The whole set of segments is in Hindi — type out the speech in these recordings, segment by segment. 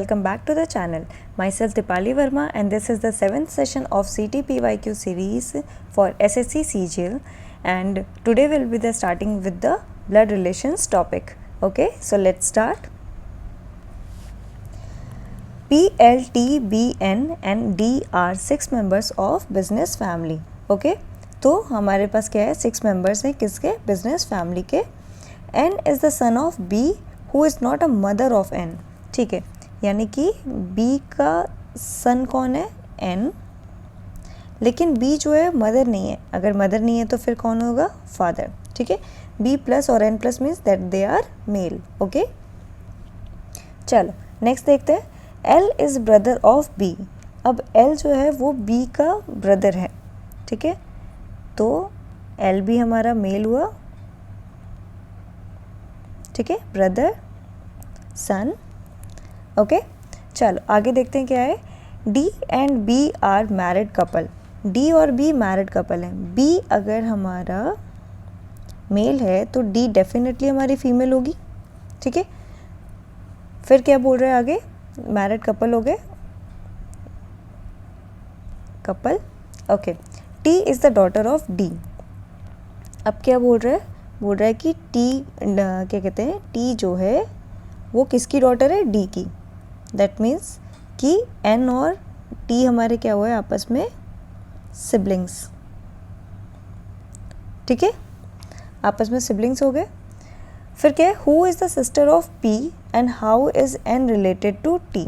welcome back to the channel. Myself Dipali Verma and this is the 7th session of CTPYQ series for SSC CGL, and today we'll be starting with the blood relations topic. Okay, so let's start. P, L, T, B, N and D are 6 members of business family. Okay, तो हमारे पास क्या है, 6 members हैं किसके, business family के. N is the son of B who is not a mother of N. ठीक है, यानी कि B का सन कौन है, N, लेकिन B जो है मदर नहीं है. अगर मदर नहीं है तो फिर कौन होगा, फादर. ठीक है, B प्लस और N plus means that they are male. Okay, चलो नेक्स्ट देखते हैं. L is brother of B. अब L जो है वो B का ब्रदर है. ठीक है, तो L भी हमारा मेल हुआ. ठीक है, ब्रदर सन. ओके, चलो आगे देखते हैं क्या है. D and B are married couple. D और B मैरिड कपल हैं. B अगर हमारा मेल है तो D डेफिनेटली हमारी फीमेल होगी. ठीक है, फिर क्या बोल रहे हैं आगे, मैरिड कपल हो गए, couple. Okay, T is the daughter of D. अब क्या बोल रहा है, बोल रहा है कि T क्या कहते हैं, T जो है वो किसकी डॉटर है, D की. दैट मीन्स कि N और T हमारे क्या हुए आपस में, सिबलिंग्स. ठीक है, आपस में सिबलिंग्स हो गए. फिर क्या है, who is the sister of P and how is N related to T.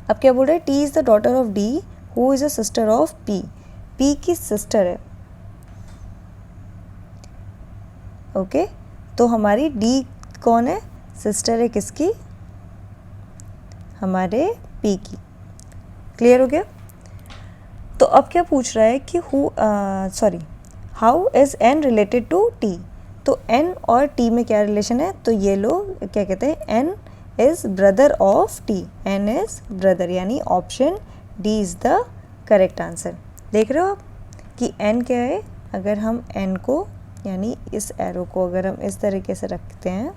अब क्या बोल रहे हैं, T is the daughter of D who is the sister of P. P की सिस्टर है. ओके, तो हमारी D कौन है, सिस्टर है किसकी, हमारे P की. क्लियर हो गया. तो अब क्या पूछ रहा है कि how is N related to T. तो N और T में क्या रिलेशन है, तो ये लोग क्या कहते हैं, N is brother of T. N is brother, यानी option D is the correct answer. देख रहे हो आप कि N क्या है. अगर हम N को यानी इस एरो को अगर हम इस तरीके से रखते हैं,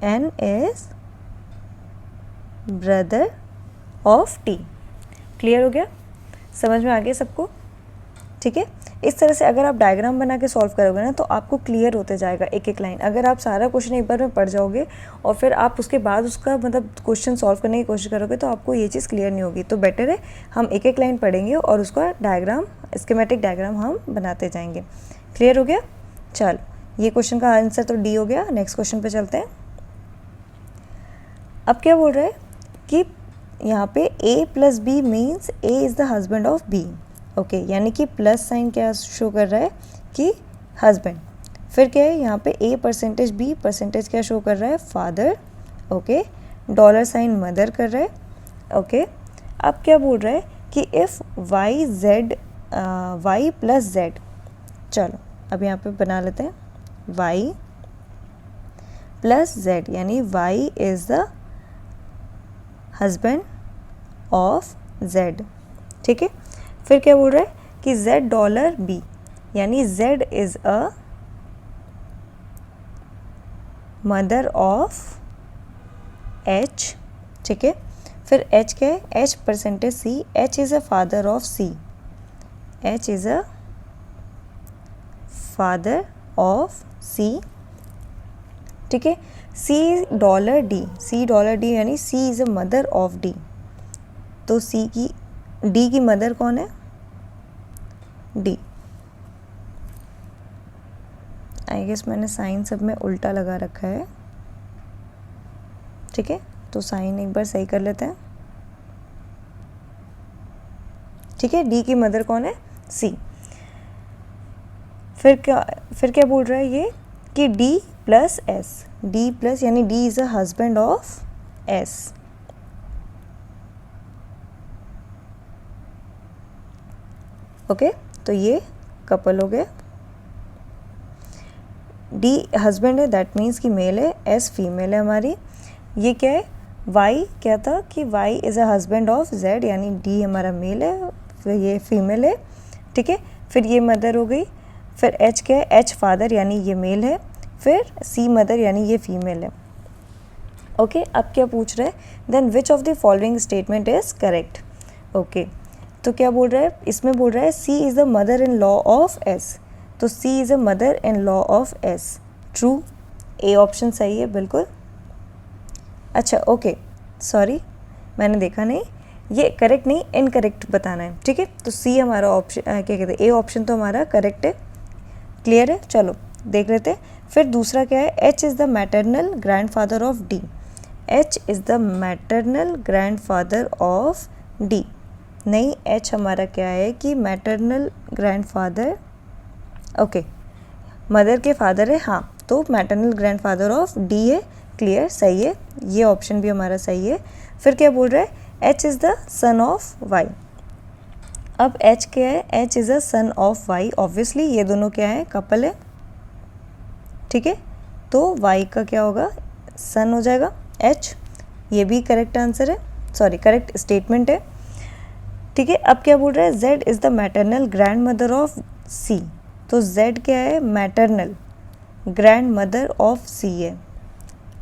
N is brother of T. Clear हो गया, समझ में आ गया सबको. ठीक है, इस तरह से अगर आप डायग्राम बना के सॉल्व करोगे ना तो आपको क्लियर होते जाएगा एक एक लाइन. अगर आप सारा क्वेश्चन एक बार में पढ़ जाओगे और फिर आप उसके बाद उसका मतलब क्वेश्चन सॉल्व करने की कोशिश करोगे तो आपको ये चीज़ क्लियर नहीं होगी. तो बेटर है हम एक एक लाइन पढ़ेंगे और उसका डायग्राम, स्कीमेटिक डायग्राम हम बनाते जाएंगे. क्लियर हो गया. चल, ये क्वेश्चन का आंसर तो डी हो गया. नेक्स्ट क्वेश्चन पर चलते हैं. अब क्या बोल रहा है कि यहाँ पे A plus B means A is the husband of B. Okay, यानी कि प्लस साइन क्या शो कर रहा है कि हस्बैंड. फिर क्या है, यहाँ पे A परसेंटेज B परसेंटेज क्या शो कर रहा है, father. Okay, dollar sign mother कर रहा है. ओके, अब क्या बोल रहा है कि इफ़ Y प्लस Z. चलो अब यहाँ पे बना लेते हैं, Y प्लस Z यानी Y is the husband of Z. ठीक है, फिर क्या बोल रहा है कि Z डॉलर B यानी Z is a mother of H. ठीक है, फिर H क्या है, H percentage C. H is a father of C. H is a father of C. ठीक है, C dollar D. C dollar D यानी C is a mother of D. तो D की मदर कौन है, D. आई गेस मैंने साइन सब में उल्टा लगा रखा है. ठीक है, तो साइन एक बार सही कर लेते हैं. ठीक है, D की मदर कौन है, C. फिर क्या बोल रहा है ये कि D plus S. D plus यानी D is a husband of S. Okay, तो ये कपल हो गए. D हस्बैंड है, दैट मीन्स कि मेल है. S फीमेल है हमारी. ये क्या है, Y क्या था कि Y is a husband of Z यानी D हमारा मेल है, फिर ये फीमेल है. ठीक है, फिर ये मदर हो गई. फिर H क्या है, H फादर यानी ये मेल है. फिर सी मदर यानी ये फीमेल है। ओके, अब क्या पूछ रहा है, then which of the following statement is correct. Okay, तो क्या बोल रहा है, इसमें बोल रहा है C is the mother in law of S, तो C is a mother in law of S, true, A option सही है बिल्कुल। अच्छा ओके, सॉरी मैंने देखा नहीं, ये करेक्ट नहीं इनकरेक्ट बताना है, ठीक है। तो सी हमारा ऑप्शन क्या कहते हैं, ए ऑप्शन तो हमारा करेक्ट है, क्लियर है। चलो देख लेते हैं। फिर दूसरा क्या है, H is the maternal grandfather of D, H is the maternal grandfather of D, नहीं एच हमारा क्या है कि मैटरनल ग्रैंडफादर, ओके मदर के फादर है, हाँ तो मैटरनल ग्रैंडफादर ऑफ डी है, क्लियर सही है, ये ऑप्शन भी हमारा सही है। फिर क्या बोल रहा है, H is the son of Y, अब एच क्या है, H is a son of Y, obviously ये दोनों क्या है, कपल है, ठीक है। तो वाई का क्या होगा, सन हो जाएगा एच, ये भी करेक्ट आंसर है, सॉरी करेक्ट स्टेटमेंट है, ठीक है। अब क्या बोल रहा है, Z is the maternal grand mother of C, तो जेड क्या है, maternal grand mother of C है,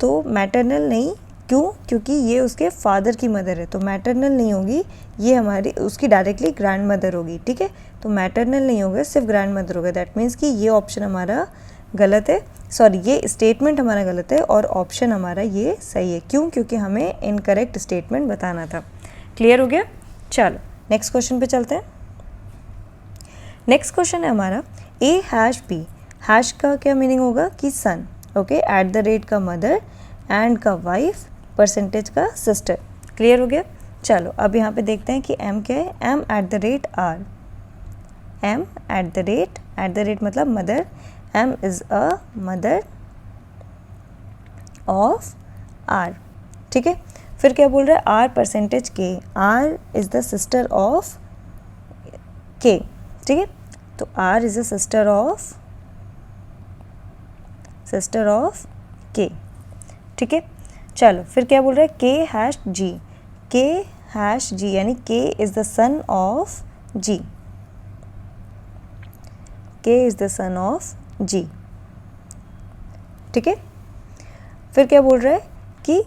तो मैटरनल नहीं, क्यों, क्योंकि ये उसके फादर की मदर है, तो मैटरनल नहीं होगी, ये हमारी उसकी डायरेक्टली ग्रैंड मदर होगी, ठीक है। तो मैटरनल नहीं होगा, सिर्फ ग्रैंड मदर होगा, दैट मीन्स कि ये ऑप्शन हमारा गलत है, सॉरी ये स्टेटमेंट हमारा गलत है और ऑप्शन हमारा ये सही है, क्यों, क्योंकि हमें इनकरेक्ट स्टेटमेंट बताना था। क्लियर हो गया। चलो नेक्स्ट क्वेश्चन पे चलते हैं। नेक्स्ट क्वेश्चन है हमारा, ए हैश बी, हैश का क्या मीनिंग होगा कि सन, ओके, एट द रेट का मदर, एंड का वाइफ, परसेंटेज का सिस्टर, क्लियर हो गया। चलो अब यहाँ पे देखते हैं कि एम क्या है, M at the rate R, M at the rate मतलब mother, M is a mother of R, ठीक है। फिर क्या बोल रहा है, R percentage K, R is the sister of K, ठीक है। तो R is a sister of K, ठीक है। चलो फिर क्या बोल रहा है, के हैश जी, के हैश जी यानी K is the son of G, K is the son of G, ठीक है। फिर क्या बोल रहा है कि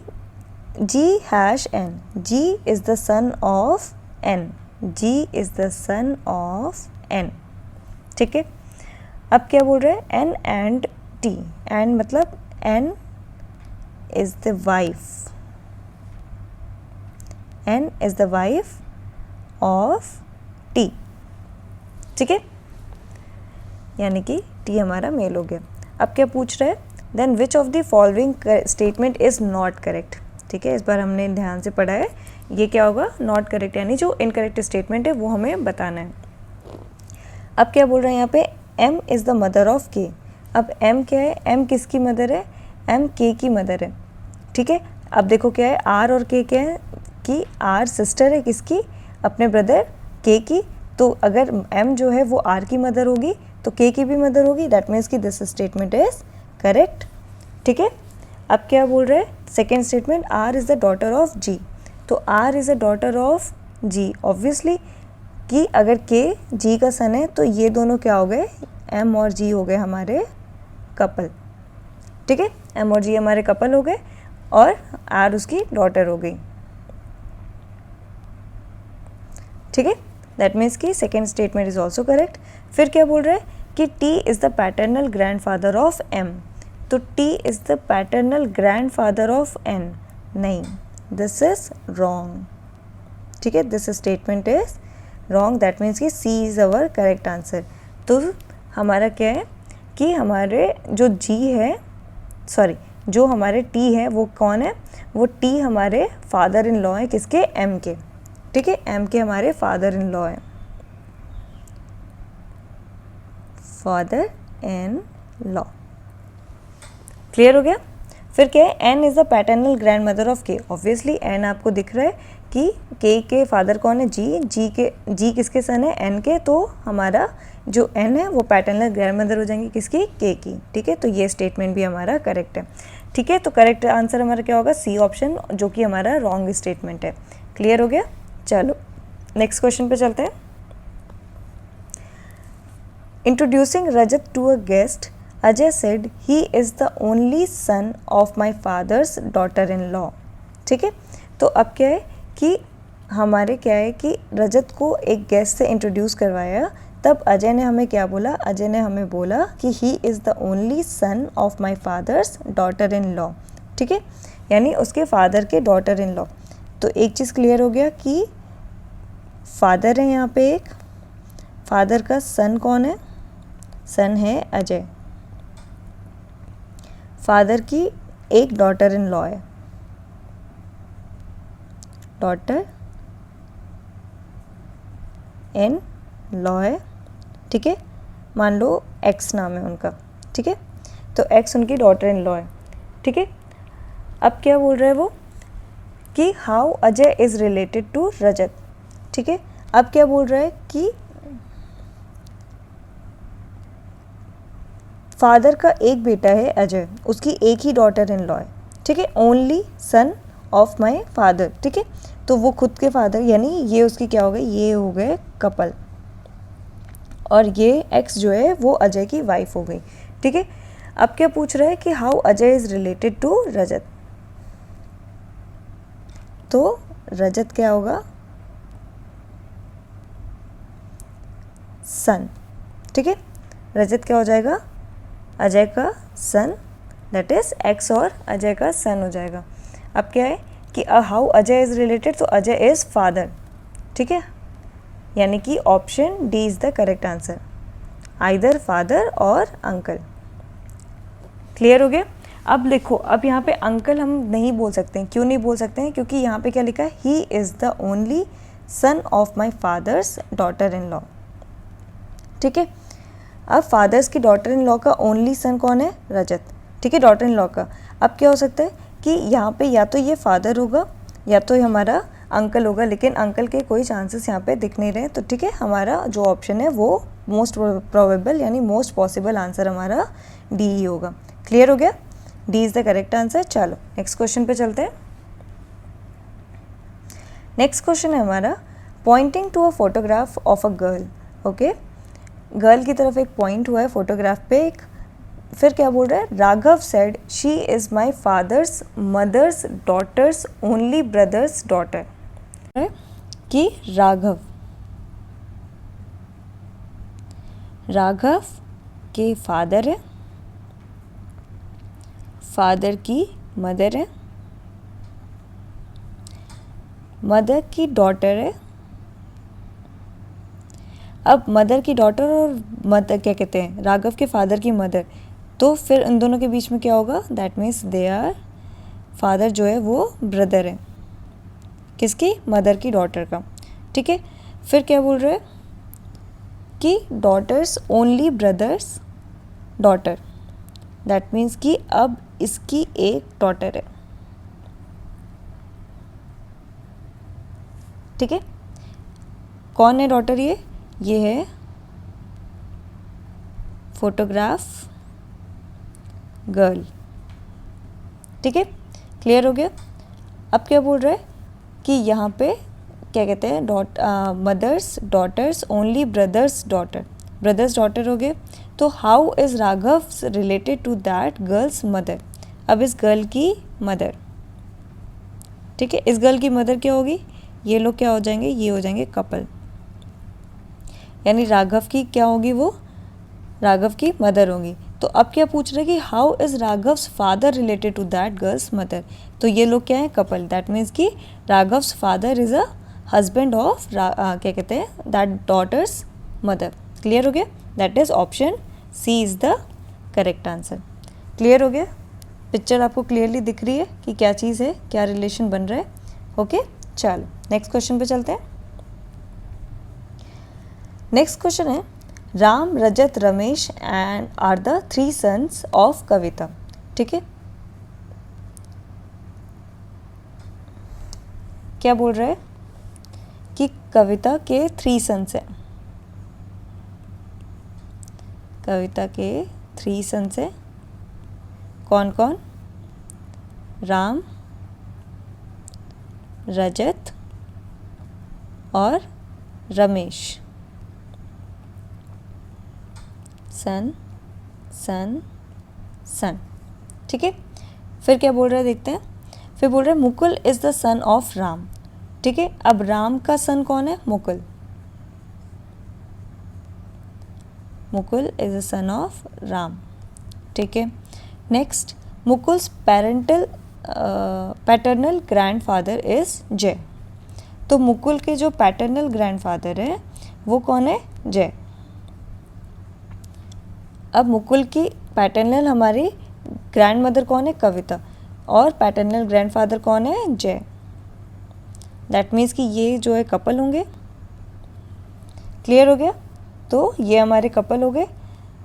G hash N, G is the son of N, G is the son of N, ठीक है। अब क्या बोल रहा है, एन एंड टी, एंड मतलब N is the wife, N is the wife of T, ठीक है, यानी कि टी हमारा मेल हो गया। अब क्या पूछ रहा है, then which of the following statement is not correct, ठीक है। इस बार हमने ध्यान से पढ़ा है, ये क्या होगा, नॉट करेक्ट, यानी जो इनकरेक्ट स्टेटमेंट है वो हमें बताना है। अब क्या बोल रहे हैं यहाँ पे, M is the mother of K, अब एम क्या है, एम किसकी मदर है, एम के की मदर है, ठीक है। अब देखो क्या है, आर और के क्या है कि आर सिस्टर है किसकी, अपने ब्रदर के की, तो अगर एम जो है वो आर की मदर होगी तो के की भी मदर होगी, दैट मीन्स कि दिस स्टेटमेंट इज़ करेक्ट, ठीक है। अब क्या बोल रहे हैं, second statement, R is the daughter of G, तो R is a daughter of G, obviously कि अगर के जी का सन है तो ये दोनों क्या हो गए, एम और जी हो गए हमारे कपल, ठीक है, एम और जी हमारे कपल हो गए और आर उसकी डॉटर हो गई, ठीक है, दैट मीन्स कि second statement is also correct. फिर क्या बोल रहे हैं कि T is the paternal grandfather of M, तो T is the paternal grandfather of N, नहीं, दिस इज रॉन्ग, ठीक है, this statement is wrong, that means कि C is our correct answer. तो हमारा क्या है कि हमारे जो जी है, सॉरी जो हमारे टी है वो कौन है, वो टी हमारे फादर इन लॉ है, किसके, एम के, ठीक है, एम के हमारे फादर इन लॉ है, फादर इन लॉ, क्लियर हो गया। फिर क्या है, N is the paternal grand mother of K, obviously N आपको दिख रहा है कि के फादर कौन है, जी किसके सन है, एन के, तो हमारा जो एन है वो पैटर्नल ग्रैंड मदर हो जाएंगी किसकी, के की, ठीक है। तो ये स्टेटमेंट भी हमारा करेक्ट है, ठीक है। तो करेक्ट आंसर हमारा क्या होगा, सी ऑप्शन, जो कि हमारा रॉन्ग स्टेटमेंट है, क्लियर हो गया। चलो नेक्स्ट क्वेश्चन पे चलते हैं। Introducing Rajat to a guest, Ajay said he is the only son of my father's daughter in law. ठीक है, तो अब क्या है कि हमारे क्या है कि रजत को एक गेस्ट से इंट्रोड्यूस करवाया, तब अजय ने हमें क्या बोला, अजय ने हमें बोला कि ही is the only son of my father's daughter in law. ठीक है, यानी उसके फादर के डॉटर इन लॉ। तो एक चीज़ क्लियर हो गया कि फादर है यहाँ पे एक, फादर का सन कौन है, सन है अजय, फादर की एक डॉटर इन लॉ है, डॉटर इन लॉ है। ठीक है, मान लो एक्स नाम है उनका। ठीक है, तो एक्स उनकी डॉटर इन लॉ है। ठीक है, अब क्या बोल रहे हैं वो कि how Ajay is related to Rajat. ठीक है, अब क्या बोल रहा है कि फादर का एक बेटा है अजय, उसकी एक ही डॉटर इन लॉ है। ठीक है, only son of my father. ठीक है, तो वो खुद के फादर, यानी ये उसकी क्या हो गई, ये हो गए कपल, और ये एक्स जो है वो अजय की वाइफ हो गई। ठीक है, अब क्या पूछ रहा है कि how Ajay is related to Rajat. तो रजत क्या होगा, सन। ठीक है, रजत क्या हो जाएगा, अजय का सन, दैट इज़ एक्स और अजय का सन हो जाएगा। अब क्या है कि हाउ अजय इज़ रिलेटेड, तो अजय इज़ फादर। ठीक है, यानी कि option D is the correct answer, either father और अंकल। क्लियर हो गया। अब लिखो, अब यहाँ पे अंकल हम नहीं बोल सकते हैं। क्यों नहीं बोल सकते हैं, क्योंकि यहाँ पे क्या लिखा है, ही is the only son of my father's daughter in law. ठीक है, अब फादर्स की डॉटर इन लॉ का ओनली सन कौन है, रजत। ठीक है, डॉटर इन लॉ का। अब क्या हो सकता है कि यहाँ पे या तो ये फादर होगा या तो ये हमारा अंकल होगा, लेकिन अंकल के कोई चांसेस यहाँ पे दिख नहीं रहे। तो ठीक है, हमारा जो ऑप्शन है वो मोस्ट प्रोबेबल यानी मोस्ट पॉसिबल आंसर हमारा डी ही होगा। क्लियर हो गया, D is the correct answer. चलो नेक्स्ट क्वेश्चन पे चलते हैं। नेक्स्ट क्वेश्चन है हमारा, pointing to a photograph of a girl. Okay, girl की तरफ एक पॉइंट हुआ है फोटोग्राफ पे एक, फिर क्या बोल रहा है, Raghav said she is my father's mother's daughter's only brother's daughter. कि राघव के फादर है, फादर की मदर है, मदर की डॉटर है। अब मदर की डॉटर और मदर क्या कहते हैं, राघव के फादर की मदर, तो फिर इन दोनों के बीच में क्या होगा, that means they are, father जो है वो ब्रदर है, किसकी, मदर की डॉटर का। ठीक है, फिर क्या बोल रहे हैं कि daughters only brother's daughter, that means कि अब इसकी एक डॉटर है। ठीक है, कौन है डॉटर, ये है फोटोग्राफ गर्ल। ठीक है, क्लियर हो गया। अब क्या बोल रहा है कि यहाँ पे क्या कहते हैं, mother's daughter's only brother's daughter, brother's daughter हो गए। तो how is Raghav related to that girl's mother. अब इस गर्ल की मदर, ठीक है, इस गर्ल की मदर क्या होगी, ये लोग क्या हो जाएंगे, ये हो जाएंगे कपल, यानी राघव की क्या होगी, वो राघव की मदर होगी। तो अब क्या पूछ रहे हैं कि how is Raghav's father related to that girl's mother. तो ये लोग क्या है, कपल, दैट मीन्स कि Raghav's father is a husband of क्या कहते हैं, दैट डॉटर्स मदर। क्लियर हो गया, that is option C is the correct answer. Clear हो गया, पिक्चर आपको क्लियरली दिख रही है कि क्या चीज़ है, क्या रिलेशन बन रहा है। ओके, चलो नेक्स्ट क्वेश्चन पे चलते हैं। नेक्स्ट क्वेश्चन है, Ram Rajat Ramesh and are the 3 sons of Kavita. ठीक है, क्या बोल रहा है कि कविता के 3 सन्स हैं, कविता के 3 सन्स हैं, कौन कौन, राम, रजत और रमेश, सन सन, सन। ठीक है, फिर क्या बोल रहा है देखते हैं। फिर बोल रहा है Mukul is the son of Ram. ठीक है, अब राम का सन कौन है? Mukul. Mukul is the son of Ram. ठीक है, next, Mukul's paternal grandfather is जय। तो मुकुल के जो पैटर्नल ग्रैंडफादर है वो कौन है? जय। अब मुकुल की पैटर्नल हमारी ग्रैंड मदर कौन है? कविता। और पैटर्नल ग्रैंडफादर कौन है? जय। दैट मीन्स कि ये जो है कपल होंगे। क्लियर हो गया? तो ये हमारे कपल हो गए।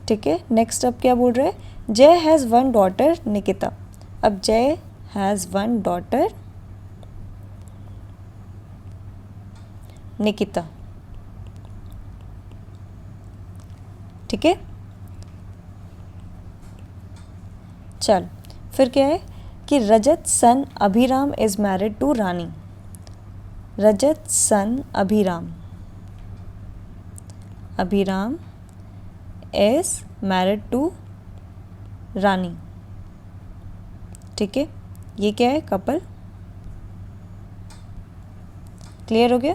ठीक है, नेक्स्ट अब क्या बोल रहे हैं? जय हैज़ वन डॉटर निकिता। अब जय हैज़ वन डॉटर निकिता। ठीक है, चल फिर क्या है कि Rajat son Abhiram is married to Rani. Rajat son Abhiram, Abhiram is married to Rani. ठीक है, ये क्या है? कपल। क्लियर हो गया?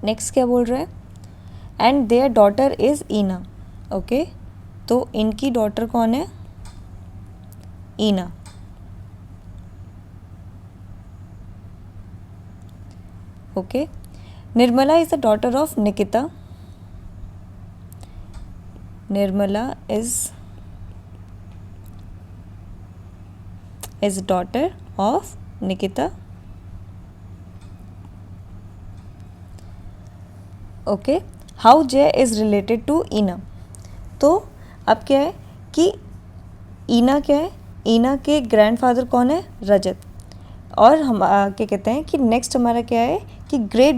नेक्स्ट क्या बोल रहा है? And their daughter is Ina. Okay, तो इनकी डॉटर कौन है? Ina. Okay, Nirmala is the daughter of Nikita. Nirmala is daughter of Nikita. Okay, how Jay is related to Ina. तो अब क्या है कि ईना क्या है? ईना के ग्रैंडफादर कौन है? रजत। और हम क्या कहते हैं कि नेक्स्ट हमारा क्या है कि ग्रेट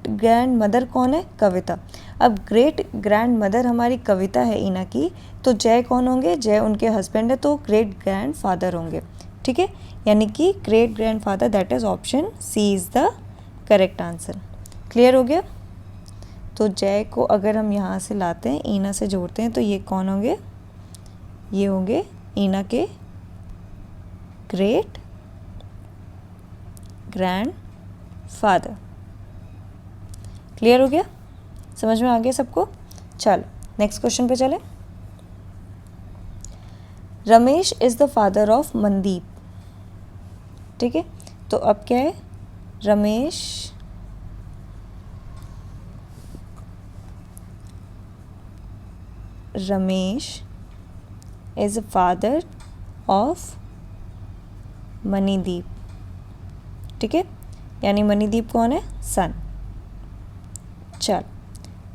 ग्रैंड मदर कौन है? कविता। अब ग्रेट ग्रैंड मदर हमारी कविता है ईना की, तो जय कौन होंगे? जय उनके हस्बैंड है, तो ग्रेट ग्रैंड फादर होंगे। ठीक है, यानी कि great grandfather, that is option C is the correct answer. Clear हो गया? तो जय को अगर हम यहाँ से लाते हैं, ईना से जोड़ते हैं, तो ये कौन होंगे? ये होंगे ईना के ग्रेट ग्रैंड फादर। क्लियर हो गया? समझ में आ गया सबको? चलो नेक्स्ट क्वेश्चन पे चले। Ramesh is the father of Mandeep. ठीक है, तो अब क्या है? Ramesh is the father of Manideep. ठीक है, यानी मणिदीप कौन है? सन। चल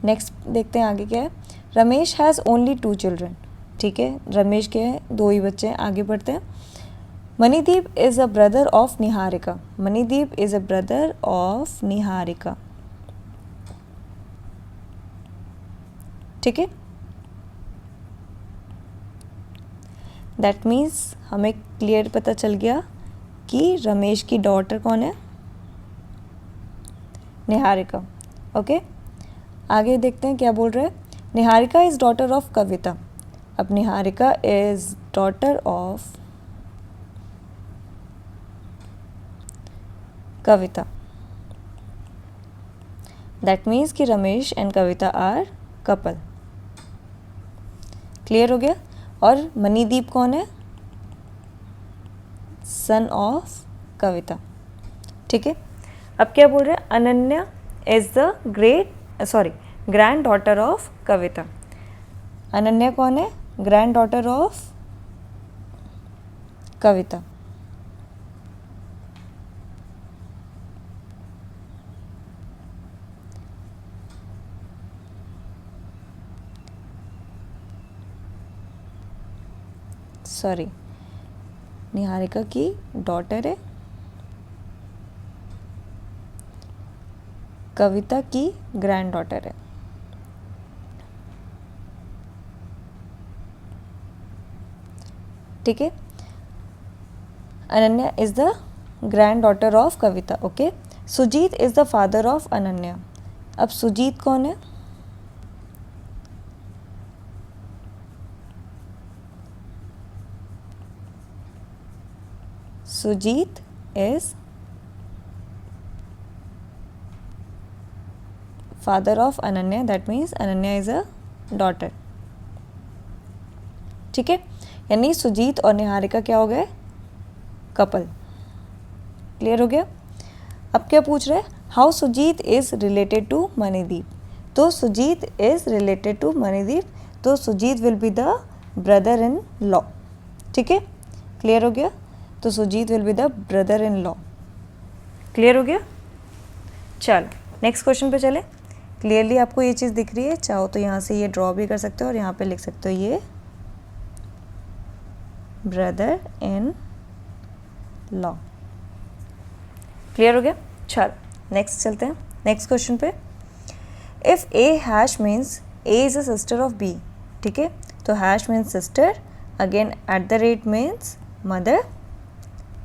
नेक्स्ट देखते हैं आगे क्या है। Ramesh has only 2 children. ठीक है, रमेश के 2 ही बच्चे हैं। आगे बढ़ते हैं। Manideep is a brother of Niharika. Manideep is a brother of Niharika. ठीक है, दैट मीन्स हमें क्लियर पता चल गया कि रमेश की डॉटर कौन है? निहारिका। ओके, आगे देखते हैं क्या बोल रहे हैं। Niharika is daughter of Kavita. अब Niharika is daughter of Kavita. That means कि Ramesh and Kavita are couple. Clear हो गया? और मणिदीप कौन है? Son of Kavita. ठीक है, अब क्या बोल रहे हैं? Ananya is the granddaughter of Kavita. Ananya कौन है? Granddaughter of Kavita. Sorry, Niharika की डॉटर है, कविता की ग्रैंड डॉटर है। ठीक है, Ananya is the granddaughter of Kavita. Okay, Sujeet is the father of Ananya. अब सुजीत कौन है? Sujeet is father of Ananya, that means Ananya is a daughter. ठीक है, यानी सुजीत और निहारिका क्या हो गए, कपल। क्लियर हो गया। अब क्या पूछ रहे हैं, how Sujit is related to Manideep. तो Sujit is related to Manideep, तो Sujit will be the brother in law. ठीक है, क्लियर हो गया। तो Sujit will be the brother in law. Clear हो गया। चलो नेक्स्ट क्वेश्चन पे चले। क्लियरली आपको ये चीज़ दिख रही है, चाहो तो यहाँ से ये ड्रॉ भी कर सकते हो और यहाँ पे लिख सकते हो ये ब्रदर इन लॉ। क्लियर हो गया। चलो नेक्स्ट चलते हैं नेक्स्ट क्वेश्चन पे। If A hash means A is a sister of B. ठीक है, तो hash means sister, again at the rate means mother.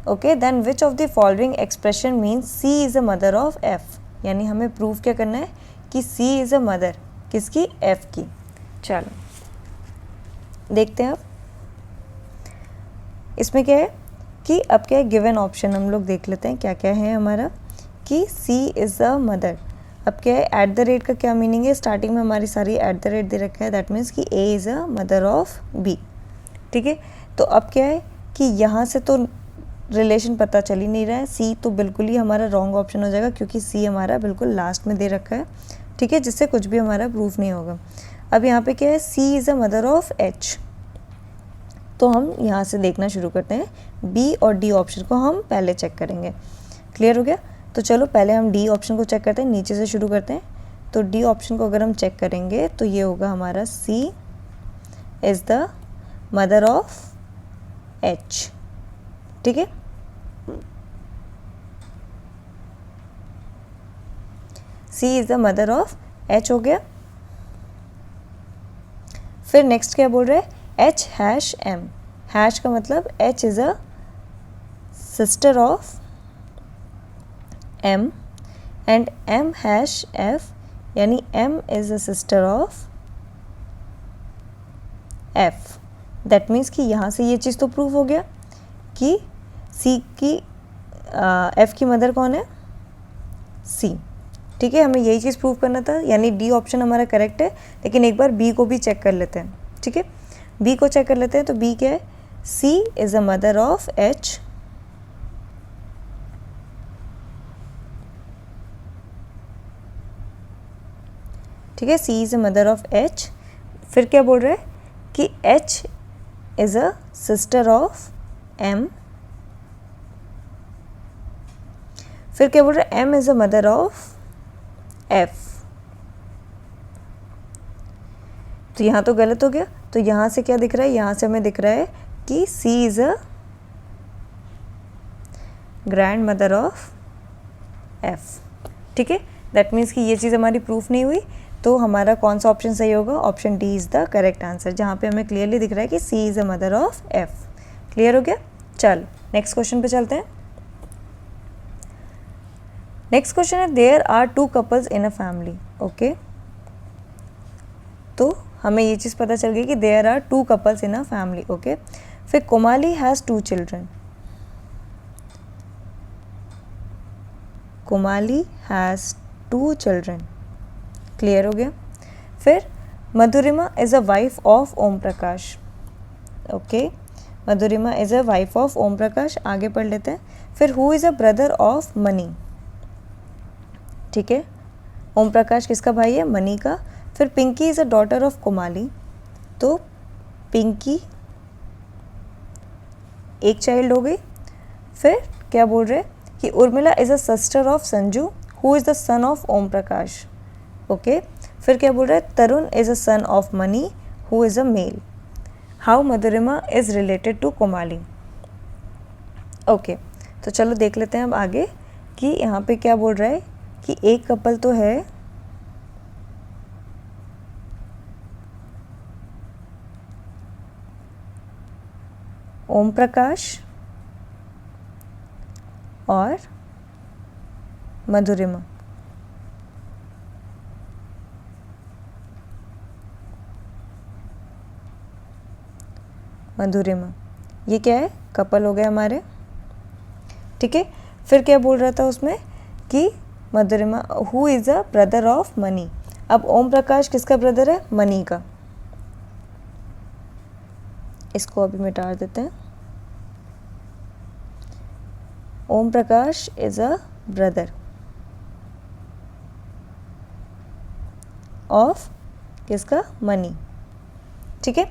Okay, then which of the following expression means C is a mother of F. यानी हमें प्रूव क्या करना है कि सी इज़ अ मदर किसकी, एफ की। चलो देखते हैं अब इसमें क्या है कि अब क्या है, गिवन ऑप्शन हम लोग देख लेते हैं क्या क्या है हमारा, कि सी इज़ अ मदर। अब क्या है, एट द रेट का क्या मीनिंग है, स्टार्टिंग में हमारी सारी एट द रेट दे रखा है, दैट मीन्स कि A is a mother of B. ठीक है, तो अब क्या है कि यहाँ से तो रिलेशन पता चल ही नहीं रहा है, सी तो बिल्कुल ही हमारा रॉन्ग ऑप्शन हो जाएगा क्योंकि सी हमारा बिल्कुल लास्ट में दे रखा है। ठीक है, जिससे कुछ भी हमारा प्रूफ नहीं होगा। अब यहाँ पे क्या है, C is a mother of H. तो हम यहाँ से देखना शुरू करते हैं, बी और डी ऑप्शन को हम पहले चेक करेंगे। क्लियर हो गया। तो चलो पहले हम डी ऑप्शन को चेक करते हैं, नीचे से शुरू करते हैं। तो डी ऑप्शन को अगर हम चेक करेंगे तो ये होगा हमारा C is the mother of H. ठीक है, C is the mother of H हो गया। फिर नेक्स्ट क्या बोल रहे हैं, एच हैश एम। हैश का मतलब H is a sister of M and M hash F, यानी M is a sister of F. That means कि यहाँ से ये चीज़ तो प्रूव हो गया कि सी की एफ की मदर कौन है, सी। ठीक है, हमें यही चीज़ प्रूव करना था, यानी डी ऑप्शन हमारा करेक्ट है। लेकिन एक बार बी को भी चेक कर लेते हैं। ठीक है, बी को चेक कर लेते हैं। तो बी क्या है, C is a mother of H. ठीक है, C is a mother of H. फिर क्या बोल रहे हैं कि H is a sister of M. फिर क्या बोल रहे हैं, M is a mother of F. तो यहाँ तो गलत हो गया। तो यहाँ से क्या दिख रहा है, यहाँ से हमें दिख रहा है कि C is a grand mother of F. ठीक है, दैट मीन्स कि ये चीज़ हमारी प्रूफ नहीं हुई। तो हमारा कौन सा ऑप्शन सही होगा, option D is the correct answer, जहाँ पे हमें क्लियरली दिख रहा है कि C is a mother of F. Clear हो गया। चलो नेक्स्ट क्वेश्चन पे चलते हैं। नेक्स्ट क्वेश्चन है, there are two couples in a family. Okay, तो हमें ये चीज़ पता चल गई कि there are two couples in a family. Okay, फिर Komali has two children. Komali has two children. Clear हो गया। फिर Madhurima is a wife of Om Prakash. Okay, Madhurima is a wife of Om Prakash. आगे पढ़ लेते हैं। फिर who is a brother of Mani. ठीक है, ओम प्रकाश किसका भाई है, मनी का। फिर Pinky is a daughter of Komali. तो पिंकी एक चाइल्ड हो गई। फिर क्या बोल रहे हैं कि Urmila is a sister of Sanju who is the son of Om Prakash. Okay, फिर क्या बोल रहे हैं, Tarun is a son of Mani who is a male. How Madhurima is related to Komali. Okay, तो चलो देख लेते हैं अब आगे कि यहाँ पे क्या बोल रहा है कि एक कपल तो है ओम प्रकाश और मधुरिमा। मधुरिमा ये क्या है, कपल हो गए हमारे। ठीक है। फिर क्या बोल रहा था उसमें कि Madhurima who is a brother of Mani. अब ओम प्रकाश किसका ब्रदर है? मनी का। इसको अभी मिटा देते हैं। Om Prakash is a brother of किसका? मनी। ठीक है।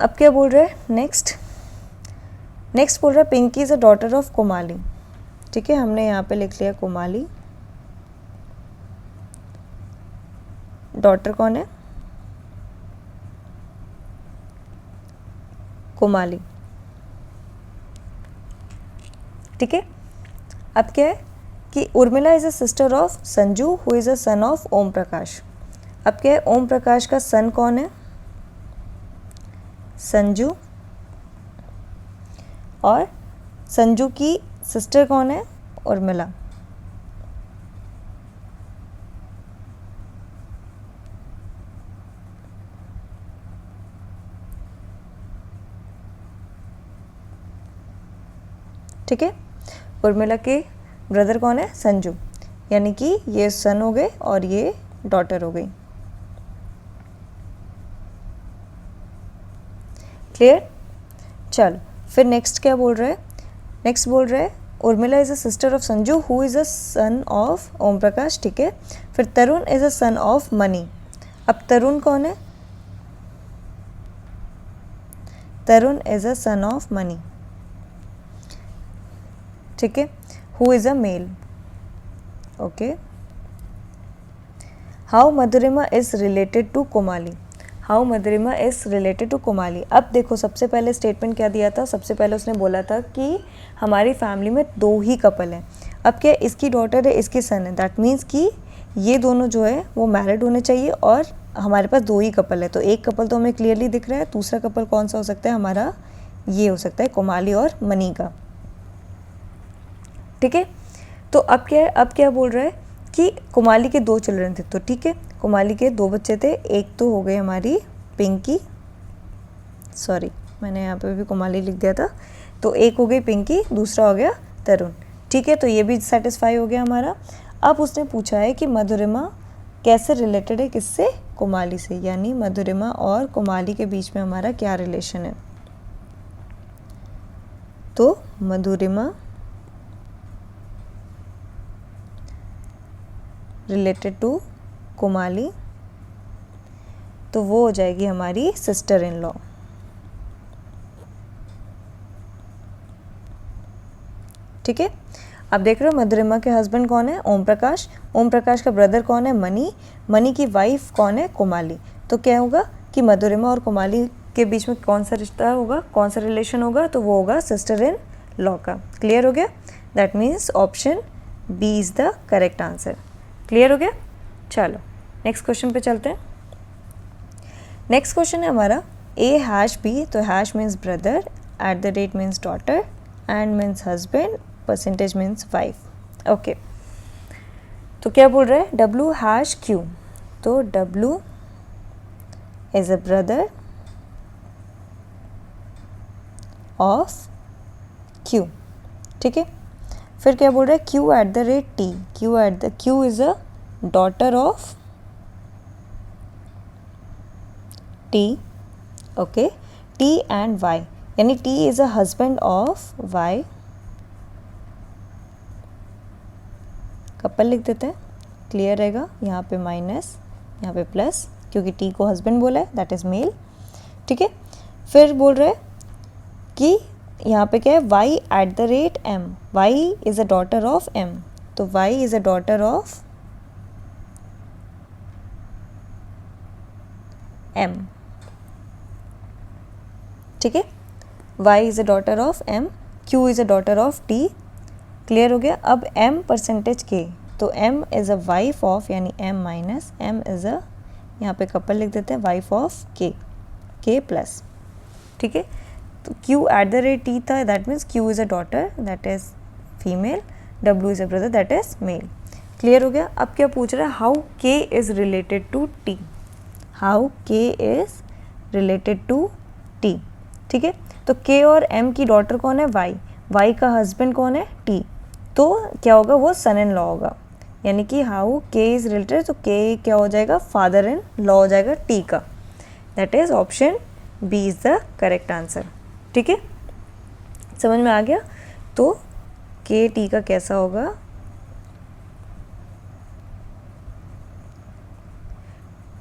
अब क्या बोल रहा है नेक्स्ट बोल रहा है Pinky is a daughter of Komali. ठीक है, हमने यहाँ पे लिख लिया कोमाली। डॉटर कौन है? कोमाली। ठीक है। अब क्या है कि Urmila is a sister of Sanju who is a son of Om Prakash. अब क्या है, ओम प्रकाश का सन कौन है? संजू। और संजू की सिस्टर कौन है? उर्मिला। ठीक है, उर्मिला के ब्रदर कौन है? संजू, यानी कि ये सन हो गए और ये डॉटर हो गई। क्लियर? चलो फिर नेक्स्ट क्या बोल रहा है? नेक्स्ट बोल रहा है Urmila is a sister of Sanju who is a son of Om Prakash. ठीक है। फिर Tarun is a son of Mani. अब तरुण कौन है? Tarun is a son of Mani. ठीक है, who is a male. Okay. How Madhurima is related to Komali. How Madhurima is related to Komali. अब देखो सबसे पहले स्टेटमेंट क्या दिया था? सबसे पहले उसने बोला था कि हमारी फैमिली में 2 ही कपल हैं। अब क्या, इसकी डॉटर है, इसकी सन है, दैट मीन्स कि ये दोनों जो है वो मैरिड होने चाहिए और हमारे पास 2 ही कपल है। तो एक कपल तो हमें क्लियरली दिख रहा है, दूसरा कपल कौन सा हो सकता है? हमारा ये हो सकता है कोमाली और मनी का। ठीक है। तो अब क्या है, अब क्या बोल रहा है कि कोमाली के 2 चिल्ड्रन थे। तो ठीक है, कोमाली के 2 बच्चे थे। एक तो हो गए हमारी पिंकी, सॉरी मैंने यहाँ पे भी कोमाली लिख दिया था। तो एक हो गई पिंकी, दूसरा हो गया तरुण। ठीक है, तो ये भी सेटिस्फाई हो गया हमारा। अब उसने पूछा है कि मधुरिमा कैसे रिलेटेड है किससे? कोमाली से, यानी मधुरिमा और कोमाली के बीच में हमारा क्या रिलेशन है? तो मधुरिमा रिलेटेड टू कोमाली, तो वो हो जाएगी हमारी सिस्टर इन लॉ। ठीक है। अब देख रहे हो मधुरिमा के हस्बैंड कौन है? ओम प्रकाश। ओम प्रकाश का ब्रदर कौन है? मनी। मनी की वाइफ कौन है? कोमाली। तो क्या होगा कि मधुरिमा और कोमाली के बीच में कौन सा रिश्ता होगा, कौन सा रिलेशन होगा? तो वो होगा सिस्टर इन लॉ का। क्लियर हो गया? That means option B is the correct answer. Clear हो गया? चलो नेक्स्ट क्वेश्चन पे चलते हैं। नेक्स्ट क्वेश्चन है हमारा ए हैश बी। तो hash means brother, at the rate means daughter, and means husband, percentage means wife. Okay, तो क्या बोल रहा है? W hash Q. तो W is a brother of Q. ठीक है। फिर क्या बोल रहा है? Q at the rate T. Q is a daughter of T. Okay, T and Y, यानी T is a husband of Y. Couple लिख देते हैं, क्लियर रहेगा। यहाँ पे माइनस, यहाँ पे प्लस, क्योंकि टी को हस्बैंड बोला है, दैट इज मेल। ठीक है। फिर बोल रहे हैं कि यहाँ पे क्या है? y eight the rate m। y is a daughter of m। तो y is a daughter of m। ठीक है, y is a daughter of m, q is a daughter of t। Clear हो गया? अब m परसेंटेज k, तो m is a wife of, यानी m minus m is a, यहाँ पे कपल लिख देते हैं, वाइफ ऑफ k प्लस। ठीक है, तो q at the rate t था, that means q is a daughter, that is female. w is a brother, that is male. Clear हो गया? अब क्या पूछ रहा है? How k is related to t। How k is related to t। ठीक है, तो k और m की डॉटर कौन है? y। वाई का हस्बैंड कौन है, टी, तो क्या होगा, वो सन इन लॉ होगा, यानी कि हाउ के इज़ रिलेटेड, तो के क्या हो जाएगा, फादर इन लॉ हो जाएगा टी का। That is option B is the correct answer. ठीक है, समझ में आ गया। तो के टी का कैसा होगा,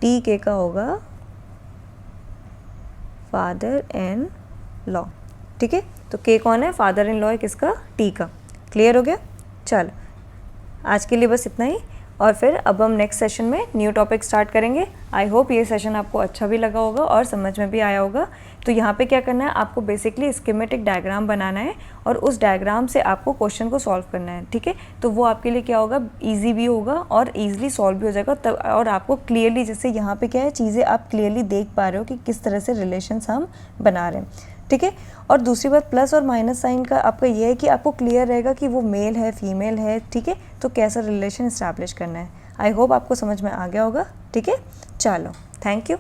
टी के का होगा फादर इन लॉ। ठीक है, तो के कौन है, फादर इन लॉ है किसका, टी का। क्लियर हो गया। चलो आज के लिए बस इतना ही, और फिर अब हम नेक्स्ट सेशन में न्यू टॉपिक स्टार्ट करेंगे। आई होप ये सेशन आपको अच्छा भी लगा होगा और समझ में भी आया होगा। तो यहाँ पे क्या करना है, आपको बेसिकली स्कीमेटिक डायग्राम बनाना है और उस डायग्राम से आपको क्वेश्चन को सॉल्व करना है। ठीक है, तो वो आपके लिए क्या होगा, ईजी भी होगा और ईजिली सॉल्व भी हो जाएगा तब, और आपको क्लियरली, जैसे यहाँ पे क्या है, चीज़ें आप क्लियरली देख पा रहे हो कि किस तरह से रिलेशंस हम बना रहे हैं। ठीक है, और दूसरी बात प्लस और माइनस साइन का आपका ये है कि आपको क्लियर रहेगा कि वो मेल है फीमेल है। ठीक है, तो कैसा रिलेशन इस्टेब्लिश करना है। आई होप आपको समझ में आ गया होगा। ठीक है, चलो थैंक यू।